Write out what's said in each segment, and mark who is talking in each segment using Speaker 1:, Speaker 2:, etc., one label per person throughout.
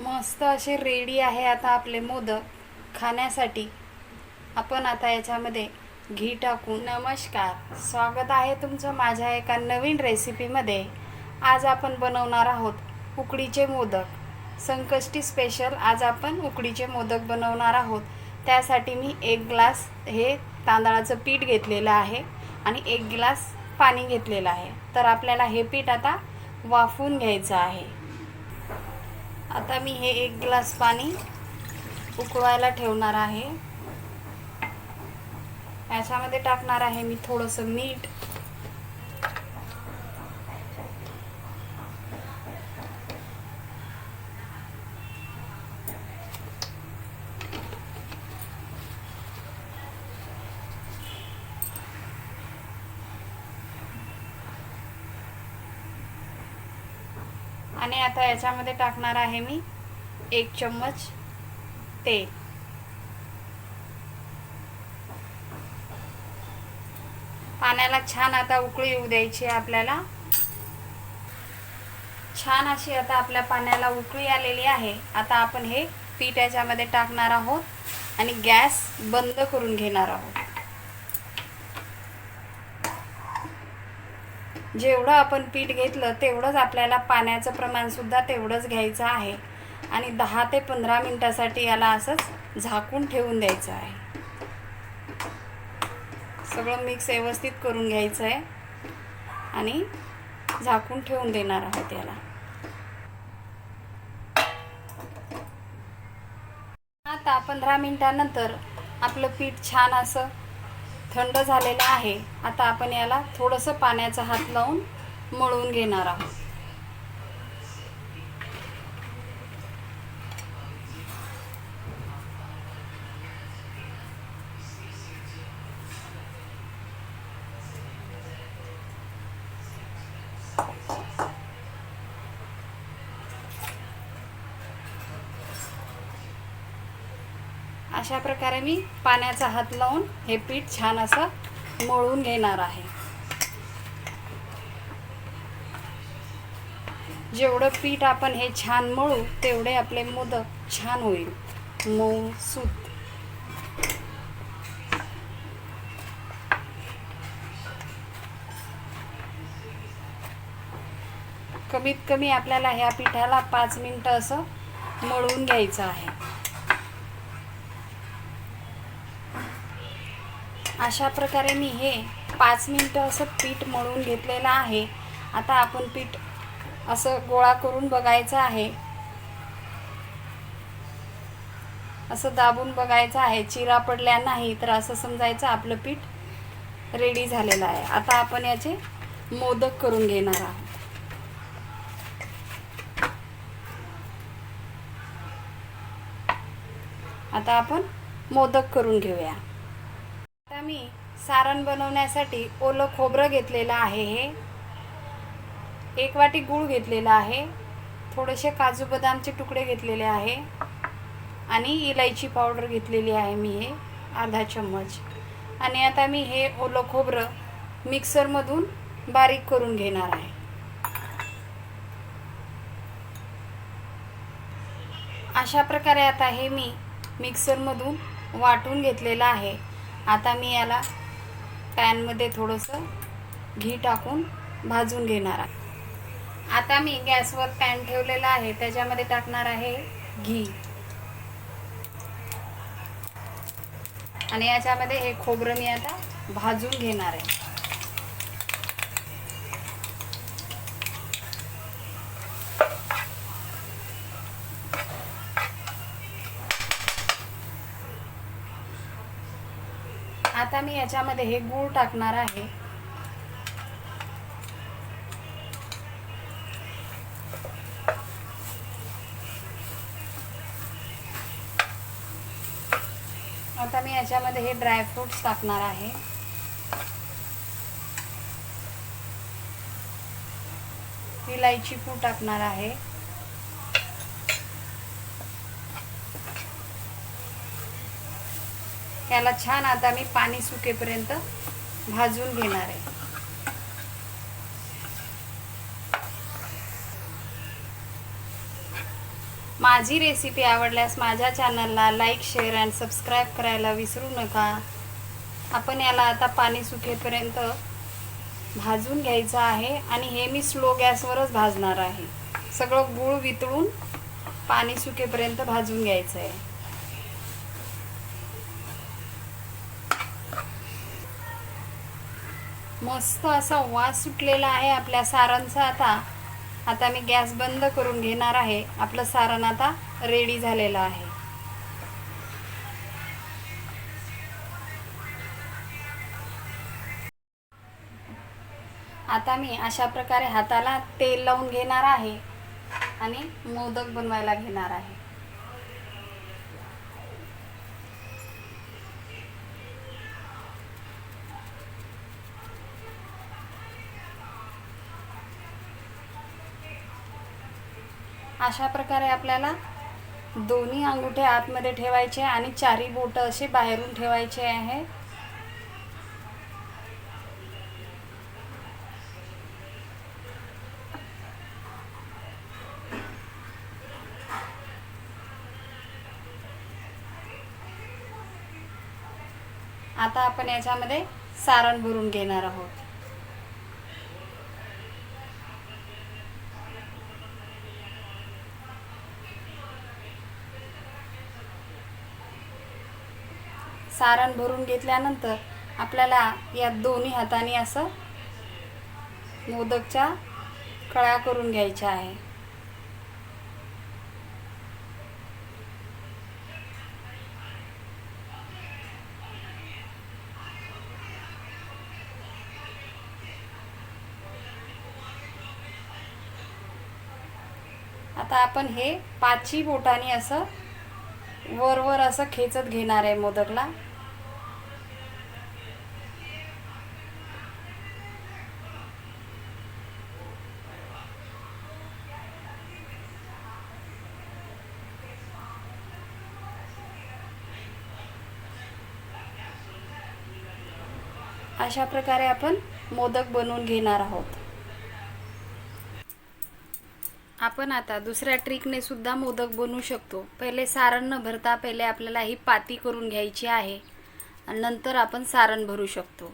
Speaker 1: मस्त असे रेडी आहे आता आपले मोदक खाण्यासाठी. आपण आता याच्यामध्ये घी टाकून. नमस्कार, स्वागत आहे तुमचं माझ्या एका नवीन रेसिपीमध्ये. आज आपण बनवणार आहोत उकडीचे मोदक. संकष्टी स्पेशल आज आपण उकडीचे मोदक बनवणार आहोत. त्यासाठी मी 1 ग्लास हे तांदळाचं पीठ घेतलेलं आहे आणि 1 ग्लास पाणी घेतलेलं आहे. तर आपल्याला हे पीठ आता वाफवून घ्यायचं आहे. आता मी हे 1 ग्लास पाणी उकळवायला ठेवणार आहे. याच्यामध्ये टाकणार आहे मी थोडंसं मीठ, आणि आता याच्यामध्ये टाकणार आहे मी 1 चम्मच तेल. पाण्याला छान आता उकळी येऊ द्यायची आहे आपल्याला. छान अशी आता आपल्या पाण्याला उकळी आलेली आहे. आता आपण हे पीठ याच्यामध्ये टाकणार आहोत आणि गॅस बंद करून घेणार आहोत. जेवढं आपण पीठ घेतलं तेवढंच आपल्याला पाण्याचं प्रमाण सुद्धा तेवढंच घ्यायचं आहे आणि 10 ते 15 मिनिटासाठी याला असंच झाकून ठेवून द्यायचं आहे. सगळं मिक्स व्यवस्थित करून घ्यायचं आहे आणि झाकून ठेवून देणार आहोत याला. आता 15 मिनिटानंतर आपलं पीठ छान असं थंड झालेलं आहे. आता आपण याला थोडंसं पाण्याचा हात लावून मळून घेणार आहोत. अशा प्रकारे मी पाण्याचा हात लावून हे पीठ छान असं मळून घेणार आहे. जेवढं पीठ आपण हे छान मळू तेवढे आपले मोदक छान होईल, मऊ सूत. कमीत कमी आपल्याला ह्या पिठाला 5 मिनिटं असं मळून घ्यायचं आहे. अशा प्रकारे मी हे 5 मिनिटं असं पीठ मळून घेतलेलं आहे. आता आपण पीठ असं गोळा करून बघायचं आहे, असं दाबून बघायचं आहे. चिरा पडल्या नाही तर असं समजायचं आपलं पीठ रेडी झालेलं आहे. आता आपण याचे मोदक करून घेणार आहोत. आता आपण मोदक करून घेऊया. आता मी सारण बनवण्यासाठी ओलं खोबरं घेतलेलं आहे. हे 1 वाटी गूळ घेतलेला आहे, थोडेसे काजू बदामचे तुकडे घेतलेले आहे आणि इलायची पावडर घेतलेली आहे मी हे अर्धा चम्मच. आणि आता मी हे ओलं खोबरं मिक्सरमधून बारीक करून घेणार आहे. अशा प्रकारे आता हे मी मिक्सरमधून वाटून घेतलेलं आहे. आता मी याला पॅनमध्ये थोडंसं घी टाकून भाजून घेणार आहे. आता मी गॅसवर पॅन ठेवलेला आहे, त्याच्यामध्ये टाकणार आहे घी आणि याच्यामध्ये हे खोबरं मी आता भाजून घेणार आहे. आता मी याच्यामध्ये हे गूळ टाकणार आहे. आता मी याच्यामध्ये हे ड्रायफ्रूट्स टाकणार आहे. इलायची पूड टाकणार आहे. याला छान आता मी पाणी सुकेपर्यंत भाजून घेणार आहे. माझी रेसिपी आवडल्यास माझ्या चॅनलला लाईक, शेअर अँड सबस्क्राईब करायला विसरू नका. आपण याला आता पाणी सुकेपर्यंत भाजून घ्यायचं आहे आणि हे मी स्लो गॅसवरच भाजणार आहे. सगळं गूळ वितळून पाणी सुकेपर्यंत भाजून घ्यायचं आहे. मस्त असा वास सुटलेला आहे आपल्या सारांचा. आता मी गॅस बंद करून घेणार आहे. आपलं सारण आता रेडी झालेलं आहे. आता मी अशा प्रकारे हाताला तेल लावून घेणार आहे आणि मोदक बनवायला घेणार आहे. अशा प्रकारे आपल्याला दोन्ही अंगुठे आतमध्ये ठेवायचे आणि चारी बोटं असे बाहेरून ठेवायचे आहे. आता आपण याच्यामध्ये सारण भरून घेणार आहोत. सारण भरून घेतल्यानंतर आपल्याला या दोन्ही हाताने असं मोदकच्या कळ्या करून घ्यायच्या आहे. आता आपण हे पाचही बोटांनी असं वर असं खेचत घेणार आहे मोदकला. अशा प्रकारे आपण मोदक बनवून घेणार आहोत. आपण आता दुसऱ्या ट्रिकने सुद्धा मोदक बनवू शकतो. पहिले सारण न भरता पहिले आपल्याला ही पाती करून घ्यायची आहे आणि नंतर आपण सारण भरू शकतो.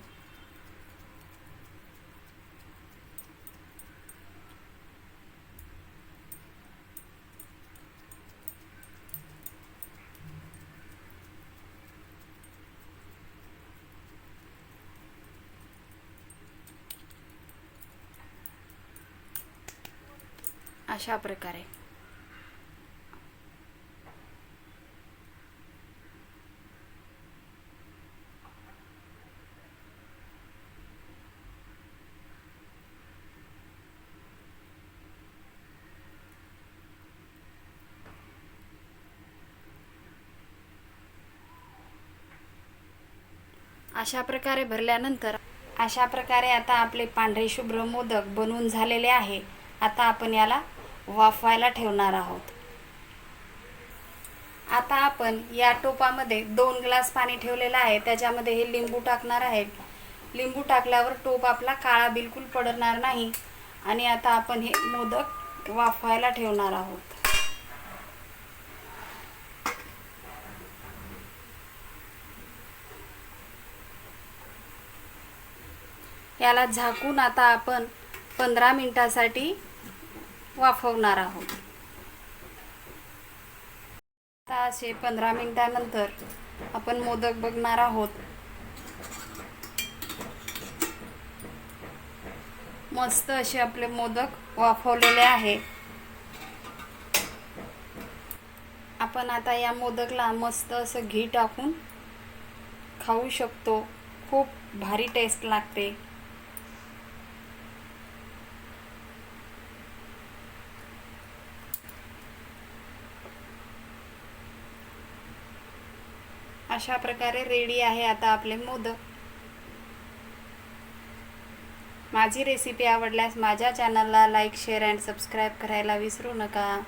Speaker 1: अशा प्रकारे भरल्यानंतर अशा प्रकारे आता आपले पांढरे शुभ्र मोदक बनवून झालेले आहे. आता आपण याला वाफवायला ठेवणार आहोत. आता आपण या टोपामध्ये 2 ग्लास पाणी ठेवलेलं आहे. त्याच्यामध्ये हे लिंबू टाकणार आहे. लिंबू टाकल्यावर टोप आपला काळा बिलकुल पडणार नाही. आणि आता आपण हे मोदक वाफवायला ठेवणार आहोत. याला झाकून आता आपण 15 मिनिटांसाठी वाफवणार आहोत. आता असे 15 मिनिटांनंतर आपण मोदक बघणार आहोत. मस्त असे आपले मोदक वाफवलेले आहे. आपण आता या मोदकला मस्त असं घी टाकून खाऊ शकतो. खूप भारी टेस्ट लागते. अशा प्रकारे रेडी आहे आता आपले मोदक. माझी रेसिपी आवडल्यास माझ्या चॅनलला लाईक, शेअर अँड सबस्क्राईब करायला विसरू नका.